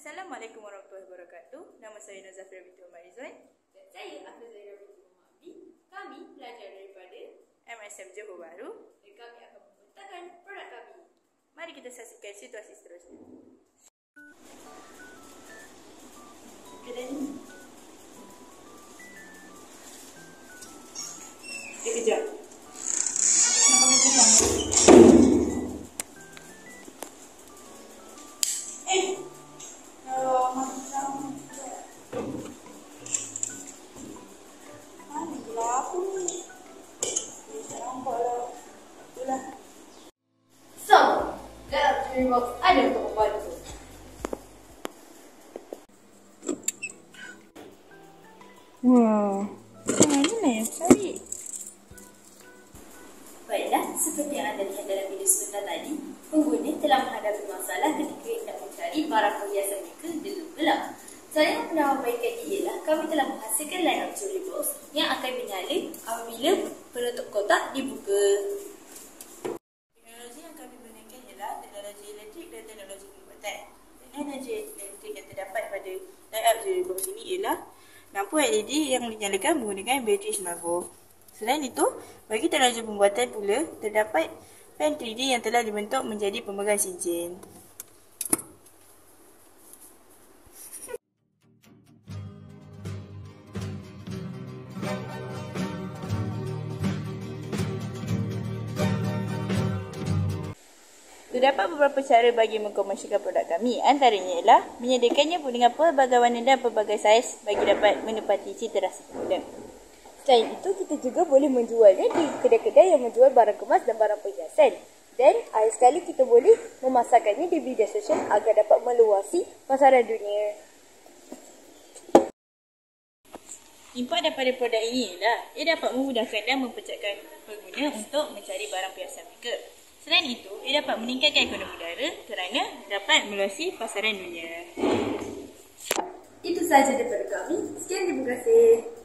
Assalamualaikum warahmatullahi wabarakatuh. Nama saya Nazafira binti Muhammad Rizwan. Dan saya Afzal binti Muhammad Abdi. Kami pelajar daripada MSM Johor Bahru. dan kami akan membentangkan produk kami. Mari kita saksikan situasi seterusnya. Kejap. So, dalam jewelry box ada untuk membantu. Wah, mana nak yang cari? Baiklah, seperti yang anda lihat dalam video sebentar tadi, pengguna telah menghadapi masalah ketika hendak mencari barang perhiasan mereka dengan gelap. Cara yang pernah membaikkannya ialah kami telah menghasilkan line up jewelry box yang akan menyala apabila penutup kotak dibuka. Teknologi yang kami gunakan ialah teknologi elektrik dan teknologi pembuatan. Teknologi elektrik yang terdapat pada line up jewelry box ini ialah lampu LED yang dinyalakan menggunakan bateri 9 volt. Selain itu, bagi teknologi pembuatan pula, terdapat pen 3D yang telah dibentuk menjadi pemegang cincin. Terdapat beberapa cara bagi mengkomersialkan produk kami. Antaranya ialah menyediakannya dengan pelbagai warna dan pelbagai saiz bagi dapat menepati cita rasa pengguna. Selain itu, kita juga boleh menjualnya di kedai-kedai yang menjual barang kemas dan barang perhiasan. Dan akhir sekali kita boleh memasarkannya di media sosial agar dapat meluasi pasaran dunia. Impak daripada produk ini ialah ia dapat memudahkan dan mempercepatkan pengguna untuk mencari barang perhiasan mereka. Selain itu, ia dapat meningkatkan ekonomi negara kerana dapat meluasi pasaran dunia. Itu sahaja daripada kami. Sekian, terima kasih.